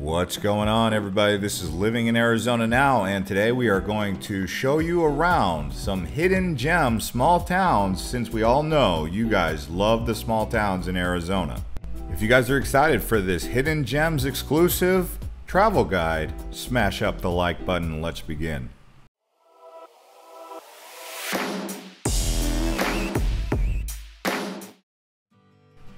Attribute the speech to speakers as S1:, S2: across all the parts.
S1: What's going on, everybody? This is Living in Arizona Now, and today we are going to show you around some hidden gem small towns, since we all know you guys love the small towns in Arizona. If you guys are excited for this Hidden Gems exclusive travel guide, smash up the like button and let's begin.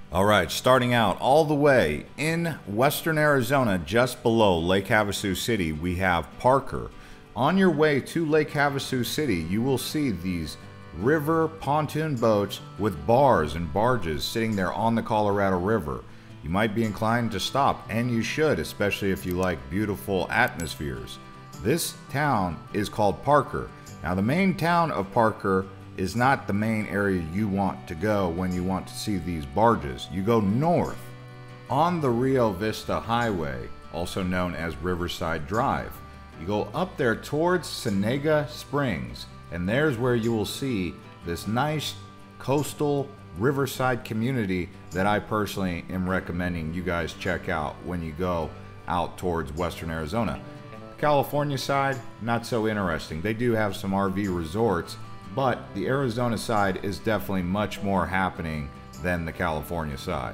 S1: Alright, starting out all the way in western Arizona, just below Lake Havasu City, we have Parker. On your way to Lake Havasu City, you will see these river pontoon boats with bars and barges sitting there on the Colorado River. You might be inclined to stop, and you should, especially if you like beautiful atmospheres. This town is called Parker. Now, the main town of Parker is not the main area you want to go when you want to see these barges. You go north on the Rio Vista Highway, also known as Riverside Drive. You go up there towards Senega Springs, and there's where you will see this nice coastal riverside community that I personally am recommending you guys check out when you go out towards western Arizona. California side, not so interesting. They do have some RV resorts, but the Arizona side is definitely much more happening than the California side.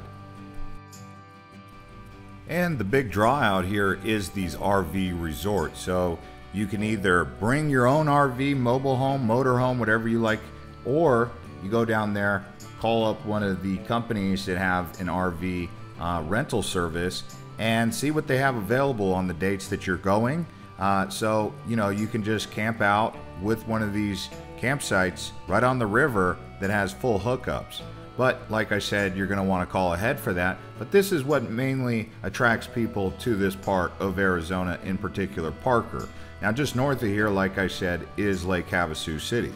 S1: And the big draw out here is these RV resorts. So you can either bring your own RV, mobile home, motor home, whatever you like, or you go down there, call up one of the companies that have an RV rental service and see what they have available on the dates that you're going. So, you know, you can just camp out with one of these campsites right on the river that has full hookups. But like I said, you're going to want to call ahead for that. But this is what mainly attracts people to this part of Arizona, in particular Parker. Now, just north of here, like I said, is Lake Havasu City.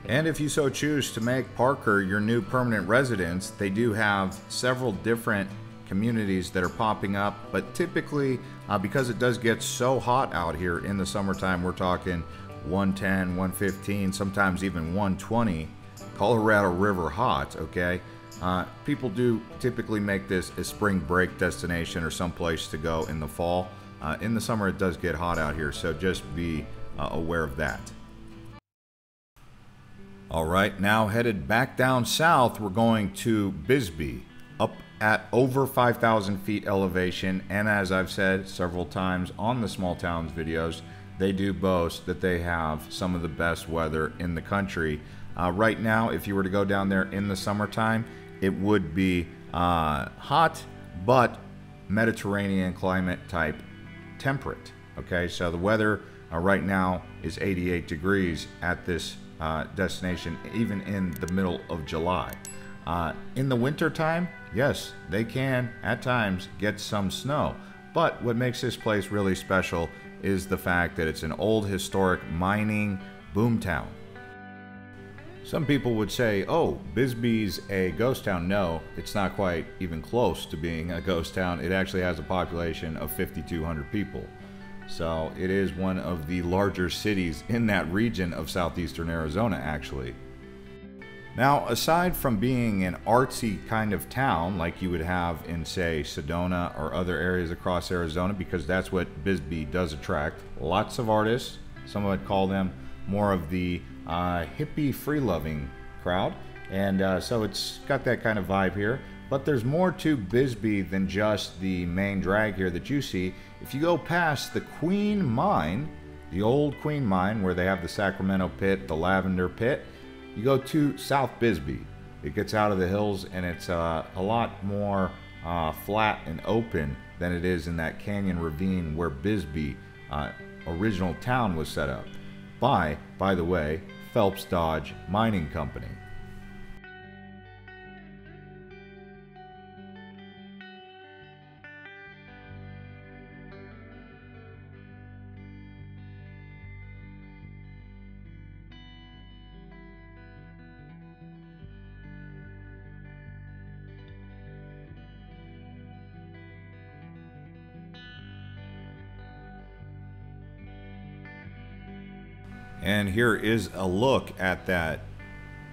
S1: And if you so choose to make Parker your new permanent residence, they do have several different communities that are popping up, but typically because it does get so hot out here in the summertime, we're talking 110, 115, sometimes even 120 Colorado River hot, okay? People do typically make this a spring break destination or someplace to go in the fall. In the summer it does get hot out here, so just be aware of that. Alright, now headed back down south, we're going to Bisbee, up at over 5,000 feet elevation, and as I've said several times on the small towns videos, they do boast that they have some of the best weather in the country. Right now, if you were to go down there in the summertime, it would be hot, but Mediterranean climate type temperate. Okay, so the weather right now is 88 degrees at this destination, even in the middle of July. In the winter time, yes, they can at times get some snow, but what makes this place really special is the fact that it's an old historic mining boomtown. Some people would say, oh, Bisbee's a ghost town. No, it's not quite even close to being a ghost town. It actually has a population of 5,200 people. So it is one of the larger cities in that region of southeastern Arizona, actually. Now, aside from being an artsy kind of town like you would have in, say, Sedona or other areas across Arizona, because that's what Bisbee does attract, lots of artists. Some would call them more of the hippie free-loving crowd, and so it's got that kind of vibe here. But there's more to Bisbee than just the main drag here that you see. If you go past the Queen Mine, the old Queen Mine where they have the Sacramento Pit, the Lavender Pit, you go to South Bisbee. It gets out of the hills, and it's a lot more flat and open than it is in that canyon ravine where Bisbee original town was set up by the way, Phelps Dodge Mining Company. And here is a look at that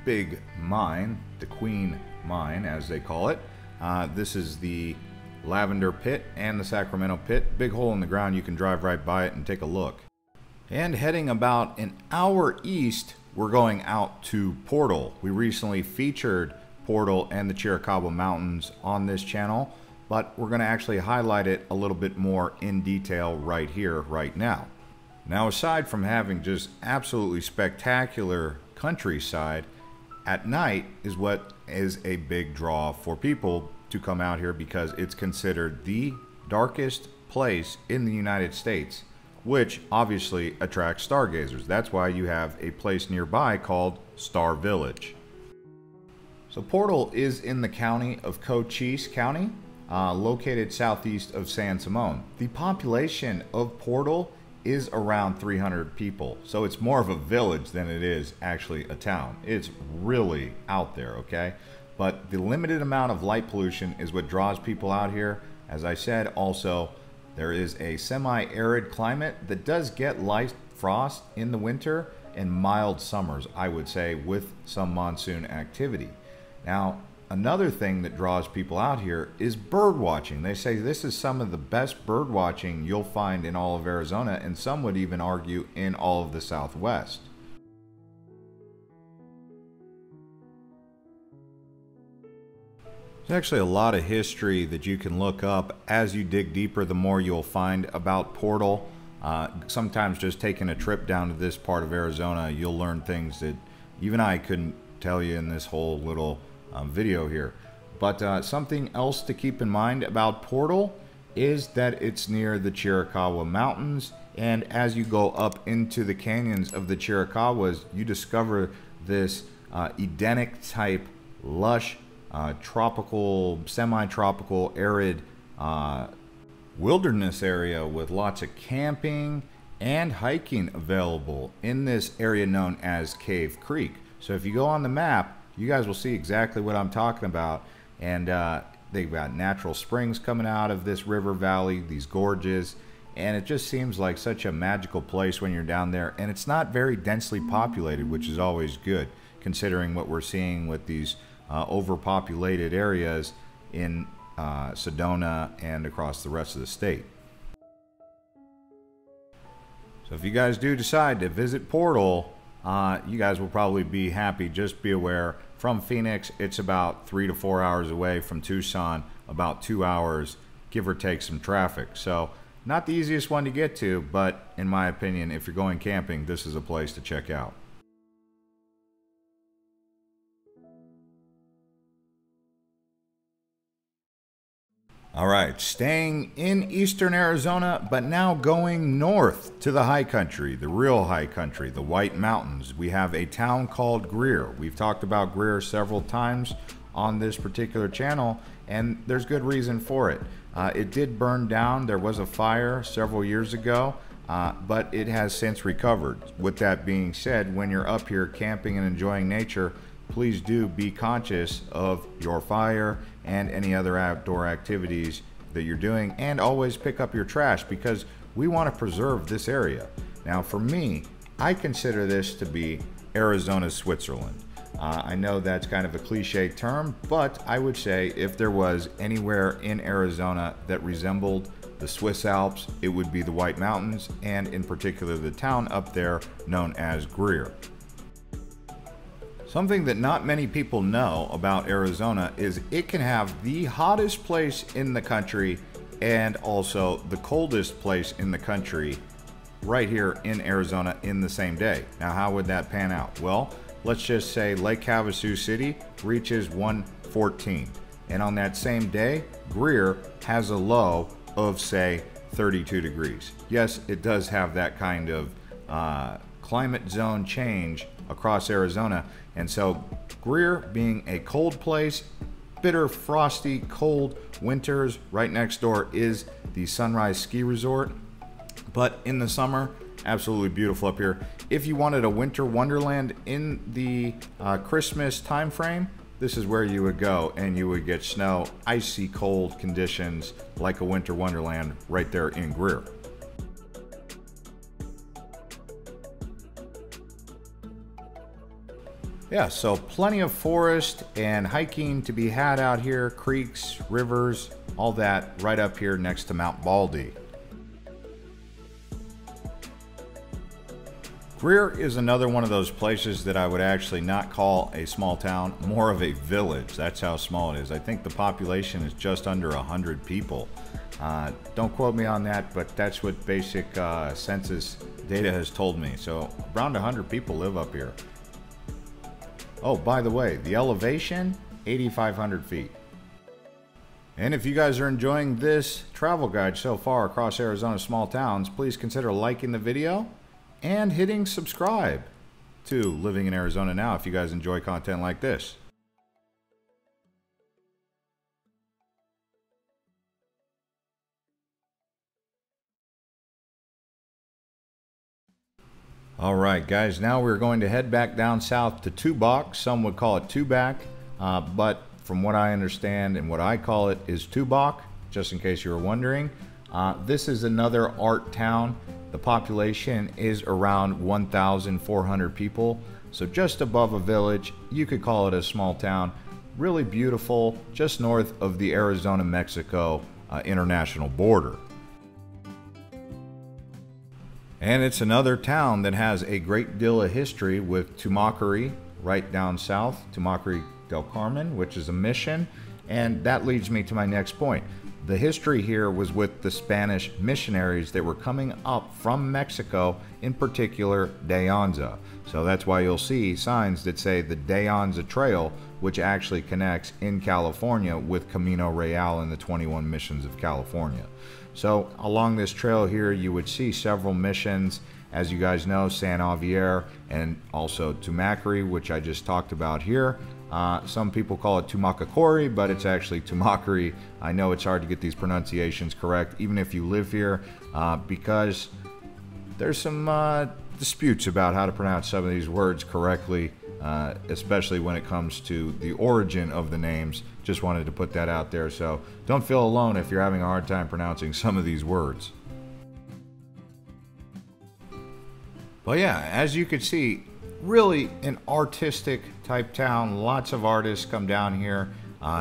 S1: big mine, the Queen Mine as they call it. This is the Lavender Pit and the Sacramento Pit. Big hole in the ground, you can drive right by it and take a look. And heading about an hour east, we're going out to Portal. We recently featured Portal and the Chiricahua Mountains on this channel, but we're going to actually highlight it a little bit more in detail right here, right now. Now, aside from having just absolutely spectacular countryside, at night is what is a big draw for people to come out here because it's considered the darkest place in the United States, which obviously attracts stargazers. That's why you have a place nearby called Star Village. So Portal is in the county of Cochise County, located southeast of San Simon. The population of Portal is around 300 people, so it's more of a village than it is actually a town. It's really out there, okay? But the limited amount of light pollution is what draws people out here. As I said, also, there is a semi-arid climate that does get light frost in the winter and mild summers, I would say, with some monsoon activity. Now, another thing that draws people out here is bird watching. They say this is some of the best bird watching you'll find in all of Arizona, and some would even argue in all of the Southwest. There's actually a lot of history that you can look up. As you dig deeper, the more you'll find about Portal. Sometimes just taking a trip down to this part of Arizona, you'll learn things that even I couldn't tell you in this whole little video here. But something else to keep in mind about Portal is that it's near the Chiricahua Mountains, and as you go up into the canyons of the Chiricahuas, you discover this Edenic type lush tropical, semi-tropical, arid wilderness area with lots of camping and hiking available in this area known as Cave Creek. So if you go on the map, you guys will see exactly what I'm talking about. And they've got natural springs coming out of this river valley, these gorges, and it just seems like such a magical place when you're down there. And it's not very densely populated, which is always good, considering what we're seeing with these overpopulated areas in Sedona and across the rest of the state. So if you guys do decide to visit Portal, you guys will probably be happy. Just be aware, from Phoenix, it's about 3 to 4 hours away. From Tucson, about 2 hours, give or take some traffic. So not the easiest one to get to, but in my opinion, if you're going camping, this is a place to check out. All right, staying in eastern Arizona, but now going north to the high country, the real high country, the White Mountains. We have a town called Greer. We've talked about Greer several times on this particular channel, and there's good reason for it. It did burn down. There was a fire several years ago, but it has since recovered. With that being said, when you're up here camping and enjoying nature, please do be conscious of your fire and any other outdoor activities that you're doing, and always pick up your trash because we want to preserve this area. Now for me, I consider this to be Arizona's Switzerland. I know that's kind of a cliche term, but I would say if there was anywhere in Arizona that resembled the Swiss Alps, it would be the White Mountains, and in particular the town up there known as Greer. Something that not many people know about Arizona is it can have the hottest place in the country and also the coldest place in the country right here in Arizona in the same day. Now, how would that pan out? Well, let's just say Lake Havasu City reaches 114. And on that same day, Greer has a low of, say, 32 degrees. Yes, it does have that kind of climate zone change across Arizona. And so Greer being a cold place, bitter, frosty, cold winters, right next door is the Sunrise Ski Resort. But in the summer, absolutely beautiful up here. If you wanted a winter wonderland in the Christmas time frame, this is where you would go, and you would get snow, icy cold conditions like a winter wonderland right there in Greer. Yeah, so plenty of forest and hiking to be had out here, creeks, rivers, All that right up here next to Mount Baldy. Greer is another one of those places that I would actually not call a small town, more of a village. That's how small it is. I think the population is just under 100 people. Don't quote me on that, but that's what basic census data has told me. So around 100 people live up here. Oh, by the way, the elevation, 8,500 feet. And if you guys are enjoying this travel guide so far across Arizona's small towns, please consider liking the video and hitting subscribe to Living in Arizona Now if you guys enjoy content like this. All right, guys, now we're going to head back down south to Tubac. Some would call it Tubac, but from what I understand and what I call it is Tubac, just in case you were wondering. This is another art town. The population is around 1,400 people, so just above a village. You could call it a small town. Really beautiful, just north of the Arizona-Mexico international border. And it's another town that has a great deal of history with Tumacari right down south, Tumacari del Carmen, which is a mission. And that leads me to my next point. The history here was with the Spanish missionaries that were coming up from Mexico, in particular De Anza. So that's why you'll see signs that say the De Anza Trail, which actually connects in California with Camino Real and the 21 missions of California. So along this trail here, you would see several missions. As you guys know, San Javier and also Tumacari, which I just talked about here. Some people call it Tumacacori, but it's actually Tumacari. I know it's hard to get these pronunciations correct, even if you live here, because there's some disputes about how to pronounce some of these words correctly, especially when it comes to the origin of the names. Just wanted to put that out there, so don't feel alone if you're having a hard time pronouncing some of these words. But yeah, as you can see, really an artistic type town. Lots of artists come down here.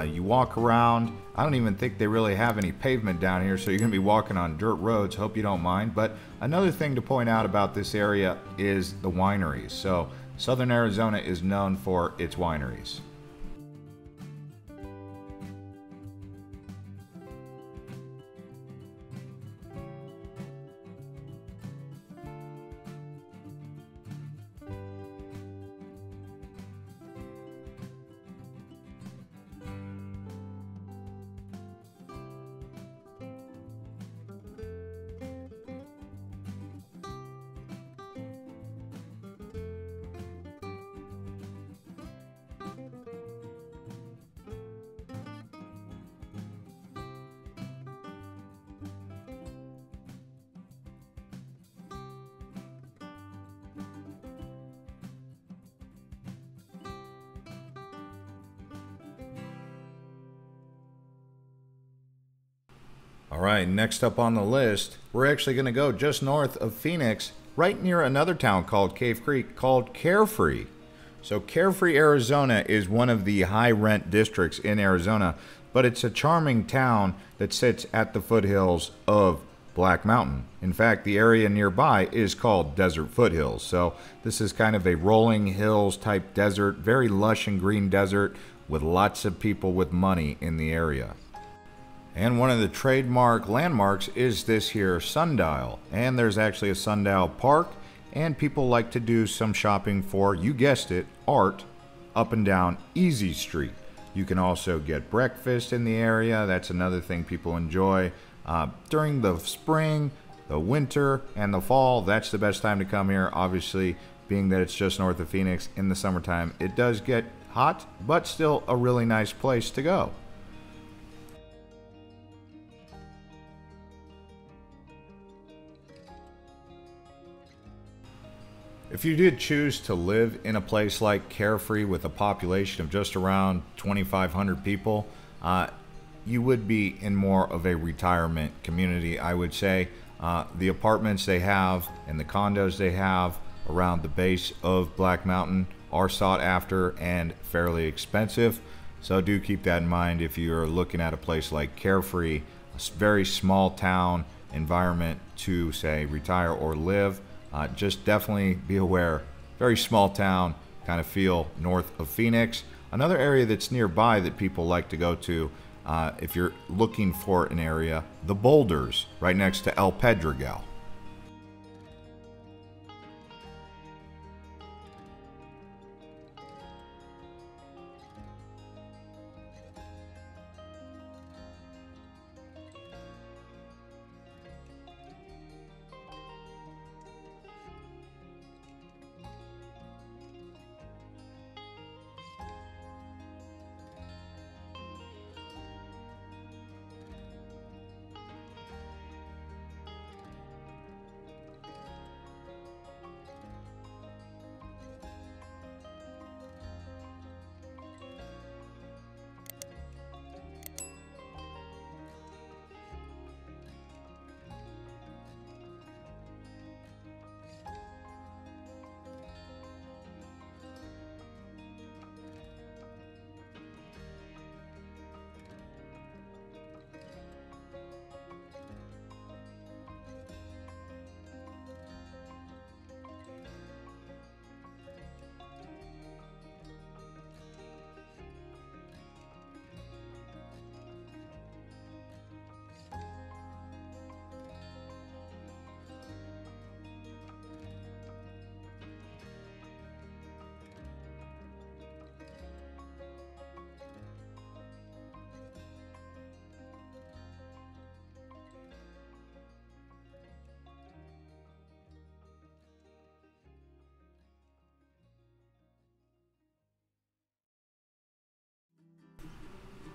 S1: You walk around. I don't even think they really have any pavement down here, so you're going to be walking on dirt roads. Hope you don't mind. But another thing to point out about this area is the wineries. So Southern Arizona is known for its wineries. All right, next up on the list, we're actually going to go just north of Phoenix, right near another town called Cave Creek, called Carefree. So Carefree, Arizona is one of the high rent districts in Arizona, but it's a charming town that sits at the foothills of Black Mountain. In fact, the area nearby is called Desert Foothills. So this is kind of a rolling hills type desert, very lush and green desert with lots of people with money in the area. And one of the trademark landmarks is this here sundial. And there's actually a sundial park, and people like to do some shopping for, you guessed it, art up and down Easy Street. You can also get breakfast in the area. That's another thing people enjoy. During the spring, the winter, and the fall, that's the best time to come here. Obviously, being that it's just north of Phoenix, in the summertime, it does get hot, but still a really nice place to go. If you did choose to live in a place like Carefree with a population of just around 2,500 people, you would be in more of a retirement community, I would say. The apartments they have and the condos they have around the base of Black Mountain are sought after and fairly expensive. So do keep that in mind if you're looking at a place like Carefree, a very small town environment to say retire or live. Just definitely be aware, very small town kind of feel north of Phoenix. Another area that's nearby that people like to go to if you're looking for an area, the Boulders, right next to El Pedregal.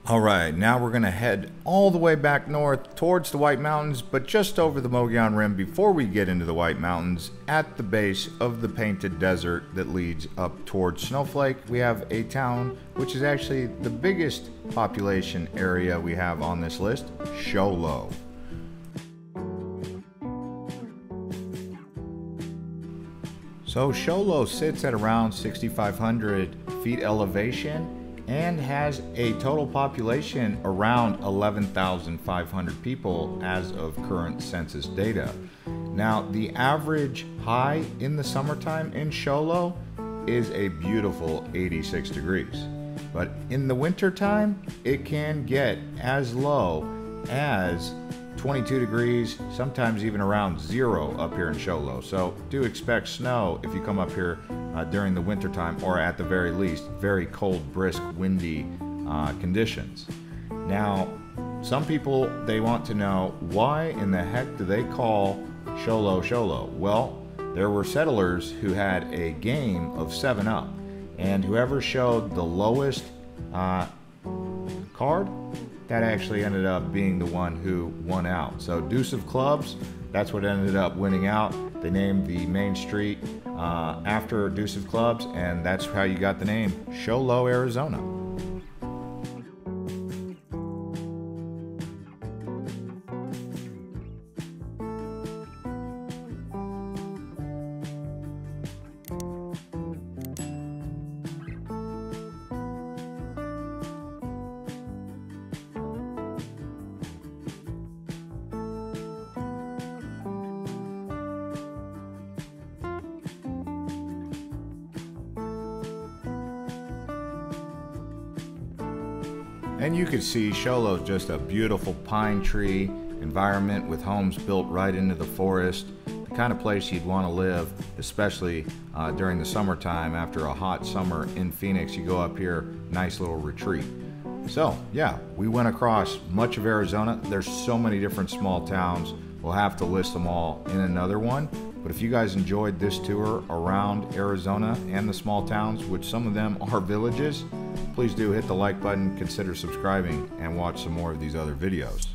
S1: All right, now we're gonna head all the way back north towards the White Mountains, but just over the Mogollon Rim before we get into the White Mountains, at the base of the Painted Desert that leads up towards Snowflake, we have a town which is actually the biggest population area we have on this list, Show Low. So Show Low sits at around 6,500 feet elevation and has a total population around 11,500 people as of current census data. Now, the average high in the summertime in Show Low is a beautiful 86 degrees. But in the wintertime, it can get as low as 22 degrees, sometimes even around 0 up here in Show Low. So do expect snow if you come up here during the winter time, or at the very least, very cold, brisk, windy conditions. Now, some people, they want to know, why in the heck do they call Show Low Show Low? Well, there were settlers who had a game of 7-Up, and whoever showed the lowest card, that actually ended up being the one who won out. So deuce of clubs, that's what ended up winning out. They named the main street after deuce of clubs, and that's how you got the name Show Low, Arizona. And you can see Show Low is just a beautiful pine tree environment with homes built right into the forest. The kind of place you'd want to live, especially during the summertime. After a hot summer in Phoenix, you go up here, nice little retreat. So yeah, we went across much of Arizona. There's so many different small towns. We'll have to list them all in another one. But if you guys enjoyed this tour around Arizona and the small towns, which some of them are villages, please do hit the like button, consider subscribing, and watch some more of these other videos.